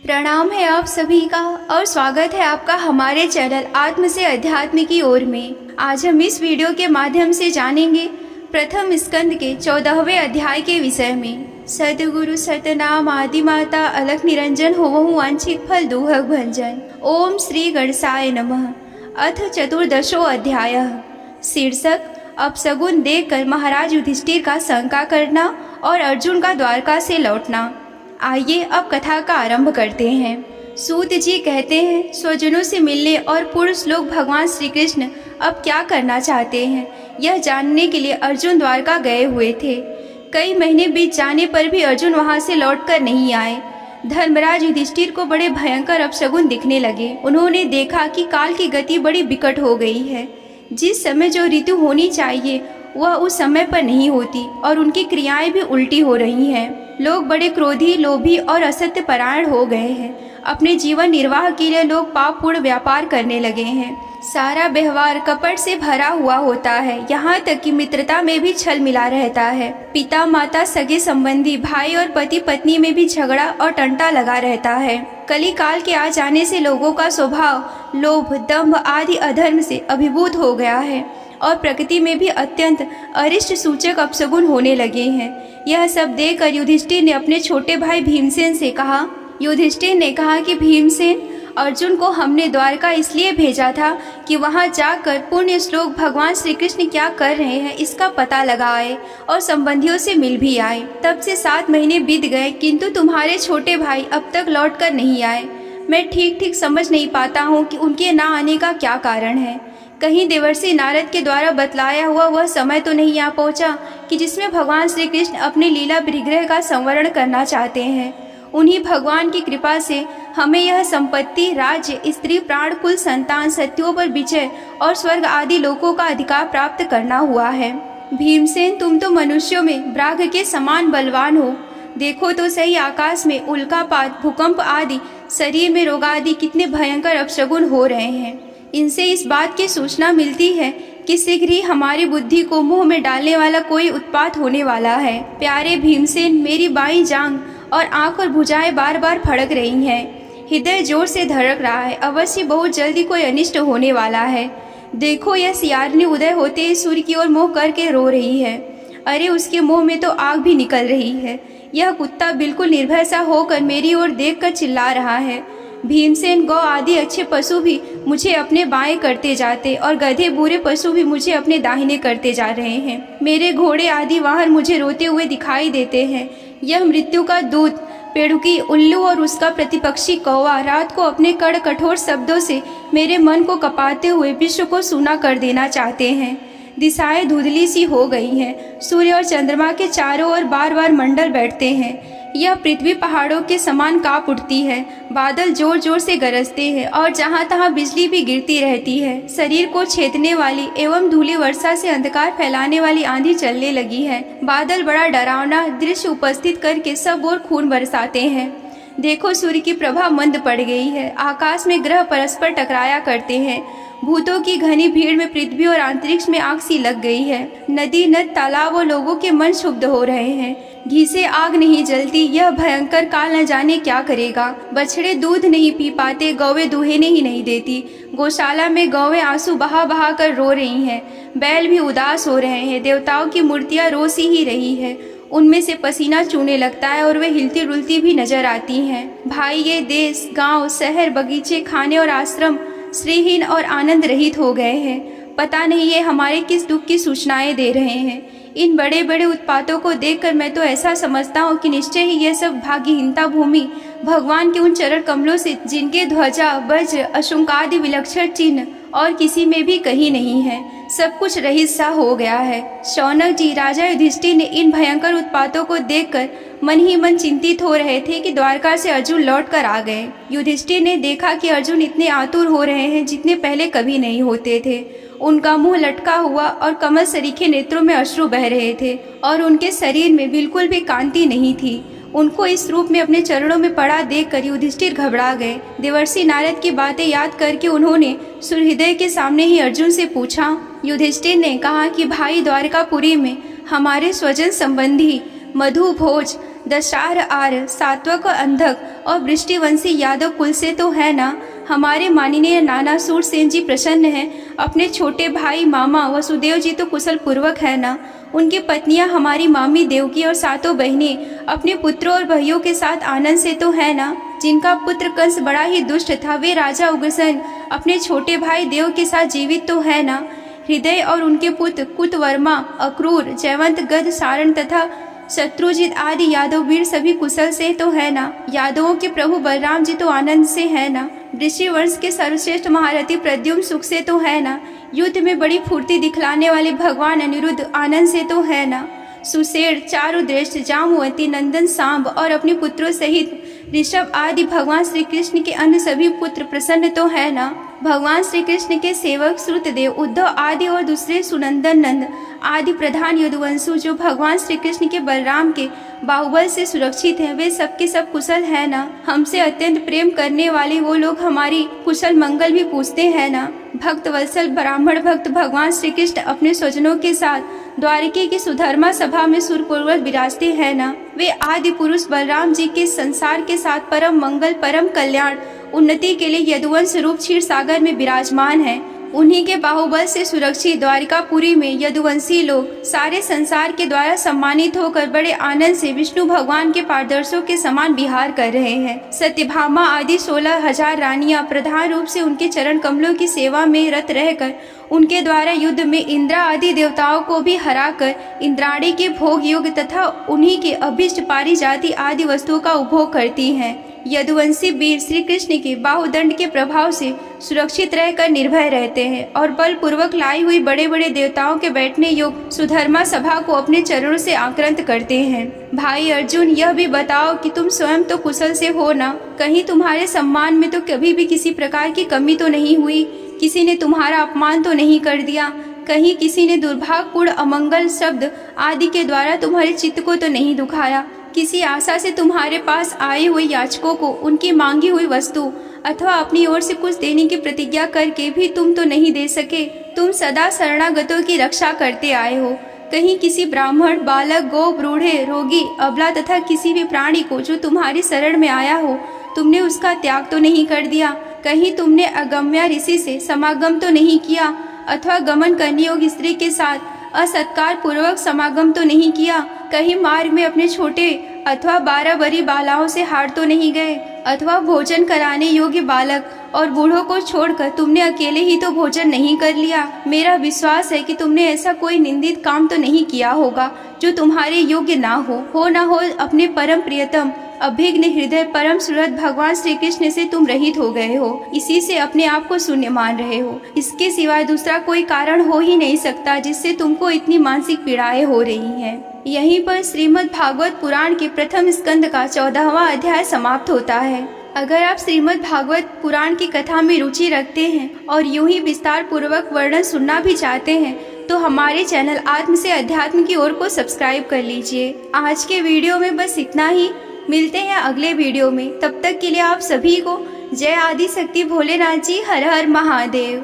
प्रणाम है आप सभी का और स्वागत है आपका हमारे चैनल आत्म से अध्यात्म की ओर में। आज हम इस वीडियो के माध्यम से जानेंगे प्रथम स्कंद के 14वें अध्याय के विषय में। सतगुरु सतनाम आदि माता अलख निरंजन होवहु वांछित फल दुहक भंजन। ओम श्री गणेशाय नमः। अथ चतुर्दशो अध्याय। शीर्षक अपशगुन देखकर महाराज युधिष्ठिर का शंका करना और अर्जुन का द्वारका से लौटना। आइए अब कथा का आरंभ करते हैं। सूत जी कहते हैं, स्वजनों से मिलने और पुरुष लोग भगवान श्री कृष्ण अब क्या करना चाहते हैं, यह जानने के लिए अर्जुन द्वारका गए हुए थे। कई महीने बीत जाने पर भी अर्जुन वहां से लौटकर नहीं आए। धर्मराज युधिष्ठिर को बड़े भयंकर अपशगुन दिखने लगे। उन्होंने देखा कि काल की गति बड़ी विकट हो गई है। जिस समय जो ऋतु होनी चाहिए वह उस समय पर नहीं होती और उनकी क्रियाएं भी उल्टी हो रही हैं। लोग बड़े क्रोधी, लोभी और असत्य परायण हो गए हैं। अपने जीवन निर्वाह के लिए लोग पापपूर्ण व्यापार करने लगे हैं। सारा व्यवहार कपट से भरा हुआ होता है, यहाँ तक कि मित्रता में भी छल मिला रहता है। पिता माता, सगे संबंधी, भाई और पति पत्नी में भी झगड़ा और टंटा लगा रहता है। कली काल के आ जाने से लोगों का स्वभाव लोभ, दंभ आदि अधर्म से अभिभूत हो गया है और प्रकृति में भी अत्यंत अरिष्ट सूचक अपशगुन होने लगे हैं। यह सब देखकर युधिष्ठिर ने अपने छोटे भाई भीमसेन से कहा। युधिष्ठिर ने कहा कि भीमसेन, अर्जुन को हमने द्वारका इसलिए भेजा था कि वहां जाकर पुण्य श्लोक भगवान श्री कृष्ण क्या कर रहे हैं इसका पता लगाए और संबंधियों से मिल भी आए। तब से 7 महीने बीत गए किंतु तुम्हारे छोटे भाई अब तक लौटकर नहीं आए। मैं ठीक समझ नहीं पाता हूँ कि उनके ना आने का क्या कारण है। कहीं देवर्षि नारद के द्वारा बतलाया हुआ वह समय तो नहीं आ पहुंचा कि जिसमें भगवान श्री कृष्ण अपने लीला परिग्रह का संवरण करना चाहते हैं। उन्हीं भगवान की कृपा से हमें यह संपत्ति, राज्य, स्त्री, प्राण, कुल, संतान, सत्यों पर विजय और स्वर्ग आदि लोकों का अधिकार प्राप्त करना हुआ है। भीमसेन, तुम तो मनुष्यों में ब्राह्म के समान बलवान हो। देखो तो सही, आकाश में उल्कापात, भूकंप आदि, शरीर में रोग आदि कितने भयंकर अपशगुन हो रहे हैं। इनसे इस बात की सूचना मिलती है कि शीघ्र ही हमारी बुद्धि को मुंह में डालने वाला कोई उत्पात होने वाला है। प्यारे भीमसेन, मेरी बाईं जांघ और आंख और भुजाएं बार बार फड़क रही हैं। हृदय जोर से धड़क रहा है। अवश्य बहुत जल्दी कोई अनिष्ट होने वाला है। देखो, यह सियारनी उदय होते ही सूर्य की ओर मुंह करके रो रही है। अरे, उसके मुंह में तो आग भी निकल रही है। यह कुत्ता बिल्कुल निर्भय सा होकर मेरी ओर देखकर चिल्ला रहा है। भीमसेन, गौ आदि अच्छे पशु भी मुझे अपने बाएं करते जाते और गधे बुरे पशु भी मुझे अपने दाहिने करते जा रहे हैं। मेरे घोड़े आदि वाहन मुझे रोते हुए दिखाई देते हैं। यह मृत्यु का दूत पेड़ुकी, उल्लू और उसका प्रतिपक्षी कौवा रात को अपने कड़ कठोर शब्दों से मेरे मन को कपाते हुए विश्व को सूना कर देना चाहते हैं। दिशाएं धुंधली सी हो गई हैं। सूर्य और चंद्रमा के चारों ओर बार बार मंडल बैठते हैं। यह पृथ्वी पहाड़ों के समान कांप उठती है। बादल जोर जोर से गरजते हैं और जहाँ तहाँ बिजली भी गिरती रहती है। शरीर को छेदने वाली एवं धूली वर्षा से अंधकार फैलाने वाली आंधी चलने लगी है। बादल बड़ा डरावना दृश्य उपस्थित करके सब ओर खून बरसाते हैं। देखो, सूर्य की प्रभा मंद पड़ गई है। आकाश में ग्रह परस्पर टकराया करते हैं। भूतों की घनी भीड़ में पृथ्वी और अंतरिक्ष में आग सी लग गई है। नदी, नद, तालाब और लोगों के मन क्षुब्ध हो रहे हैं। घी से आग नहीं जलती, यह भयंकर काल न जाने क्या करेगा। बछड़े दूध नहीं पी पाते, गौवें दुहेने ही नहीं देती। गौशाला में गौवें आंसू बहा बहा कर रो रही हैं। बैल भी उदास हो रहे हैं। देवताओं की मूर्तियां रोसी ही रही है। उनमें से पसीना चूने लगता है और वे हिलती डुलती भी नजर आती हैं। भाई, ये देश, गांव, शहर, बगीचे, खाने और आश्रम श्रीहीन और आनंद रहित हो गए हैं। पता नहीं ये हमारे किस दुख की सूचनाएं दे रहे हैं। इन बड़े बड़े उत्पातों को देखकर मैं तो ऐसा समझता हूँ कि निश्चय ही यह सब भाग्यहीनता भूमि भगवान के उन चरण कमलों से जिनके ध्वजा, वज्र, अशुंकादि विलक्षण चिन्ह और किसी में भी कहीं नहीं है। सब कुछ रहित सा हो गया है। शौनक जी, राजा युधिष्ठिर ने इन भयंकर उत्पातों को देखकर मन ही मन चिंतित हो रहे थे कि द्वारका से अर्जुन लौट कर आ गए। युधिष्ठिर ने देखा कि अर्जुन इतने आतुर हो रहे हैं जितने पहले कभी नहीं होते थे। उनका मुंह लटका हुआ और कमल सरीखे नेत्रों में अश्रु बह रहे थे और उनके शरीर में बिल्कुल भी कांति नहीं थी। उनको इस रूप में अपने चरणों में पड़ा देखकर युधिष्ठिर घबरा गए। देवर्षि नारद की बातें याद करके उन्होंने सुहृदय के सामने ही अर्जुन से पूछा। युधिष्ठिर ने कहा कि भाई, द्वारकापुरी में हमारे स्वजन संबंधी मधु, भोज, दशार आर्य, सात्वक और अंधक और वृष्टिवंशी यादव कुल से तो है ना। हमारे माननीय नाना सूरसेन जी प्रसन्न हैं। अपने छोटे भाई मामा वसुदेव जी तो कुशल पूर्वक है ना। उनकी पत्नियां हमारी मामी देवकी और सातों बहनें अपने पुत्रों और भाइयों के साथ आनंद से तो है ना। जिनका पुत्र कंस बड़ा ही दुष्ट था, वे राजा उग्रसेन अपने छोटे भाई देव के साथ जीवित तो है ना। हृदय और उनके पुत्र कुतवर्मा, अक्रूर, जयवंत, गद, सारण तथा शत्रुजित आदि यादव वीर सभी कुशल से तो है ना। यादवों के प्रभु बलराम जी तो आनंद से है ना। ऋषि वंश के सर्वश्रेष्ठ महारथी प्रद्युम्न सुख से तो है ना। युद्ध में बड़ी फुर्ती दिखलाने वाले भगवान अनिरुद्ध आनंद से तो है ना। सुशेर, चारुदृष्ट, जामवती, नंदन, सांब और अपने पुत्रों सहित ऋषभ आदि भगवान श्री कृष्ण के अन्य सभी पुत्र प्रसन्न तो है ना। भगवान श्री कृष्ण के सेवक श्रुतदेव, उद्धव आदि और दूसरे सुनंदन, नंद आदि प्रधान यदुवंशु जो भगवान श्री कृष्ण के बलराम के बाहुबल से सुरक्षित हैं, वे सबके सब कुशल है ना। हमसे अत्यंत प्रेम करने वाले वो लोग हमारी कुशल मंगल भी पूछते हैं ना। भक्त वत्सल ब्राह्मण भक्त भगवान श्री कृष्ण अपने स्वजनों के साथ द्वारके की सुधर्मा सभा में सुरपूर्वक विराजते हैं ना। वे आदि पुरुष बलराम जी के संसार के साथ परम मंगल, परम कल्याण, उन्नति के लिए यदुवंश रूप क्षीर सागर में विराजमान हैं। उन्हीं के बाहुबल से सुरक्षित द्वारिकापुरी में यदुवंशी लोग सारे संसार के द्वारा सम्मानित होकर बड़े आनंद से विष्णु भगवान के पारदर्शों के समान विहार कर रहे हैं। सत्यभामा आदि 16,000 रानियां प्रधान रूप से उनके चरण कमलों की सेवा में रत रहकर उनके द्वारा युद्ध में इंद्रा आदि देवताओं को भी हराकर इंद्राणी के भोग योग्य तथा उन्हीं के अभिष्ट पारिजाति आदि वस्तुओं का उपभोग करती हैं। यदुवंशी वीर श्री कृष्ण के बाहुदंड के प्रभाव से सुरक्षित रहकर निर्भय रहते हैं और बलपूर्वक लाई हुई बड़े बड़े देवताओं के बैठने योग्य सुधर्मा सभा को अपने चरणों से आक्रांत करते हैं। भाई अर्जुन, यह भी बताओ कि तुम स्वयं तो कुशल से हो ना। कहीं तुम्हारे सम्मान में तो कभी भी किसी प्रकार की कमी तो नहीं हुई? किसी ने तुम्हारा अपमान तो नहीं कर दिया? कहीं किसी ने दुर्भाग्यपूर्ण अमंगल शब्द आदि के द्वारा तुम्हारे चित्त को तो नहीं दुखाया? किसी आशा से तुम्हारे पास आए हुए याचकों को उनकी मांगी हुई वस्तु अथवा अपनी ओर से कुछ देने की प्रतिज्ञा करके भी तुम तो नहीं दे सके? तुम सदा शरणागतों की रक्षा करते आए हो। कहीं किसी ब्राह्मण, बालक, गौ, बूढ़े, रोगी, अबला तथा किसी भी प्राणी को जो तुम्हारी शरण में आया हो, तुमने उसका त्याग तो नहीं कर दिया? कहीं तुमने अगम्या ऋषि से समागम तो नहीं किया अथवा गमन करने योग्य स्त्री के साथ असत्कार पूर्वक समागम तो नहीं किया? कहीं मार्ग में अपने छोटे अथवा 12 बरी बालाओं से हार तो नहीं गए? अथवा भोजन कराने योग्य बालक और बूढ़ों को छोड़कर तुमने अकेले ही तो भोजन नहीं कर लिया? मेरा विश्वास है कि तुमने ऐसा कोई निंदित काम तो नहीं किया होगा जो तुम्हारे योग्य ना हो ना हो अपने परम प्रियतम अभिघ्न हृदय परम सुहृद भगवान श्री कृष्ण से तुम रहित हो गए हो। इसी से अपने आप को शून्य मान रहे हो। इसके सिवाय दूसरा कोई कारण हो ही नहीं सकता जिससे तुमको इतनी मानसिक पीड़ाएं हो रही हैं। यहीं पर श्रीमद् भागवत पुराण के प्रथम स्कंद का 14वां अध्याय समाप्त होता है। अगर आप श्रीमद् भागवत पुराण की कथा में रुचि रखते हैं और यूं ही विस्तार पूर्वक वर्णन सुनना भी चाहते हैं तो हमारे चैनल आत्म से अध्यात्म की ओर को सब्सक्राइब कर लीजिए। आज के वीडियो में बस इतना ही। मिलते हैं अगले वीडियो में। तब तक के लिए आप सभी को जय आदि शक्ति भोलेनाथ जी। हर हर महादेव।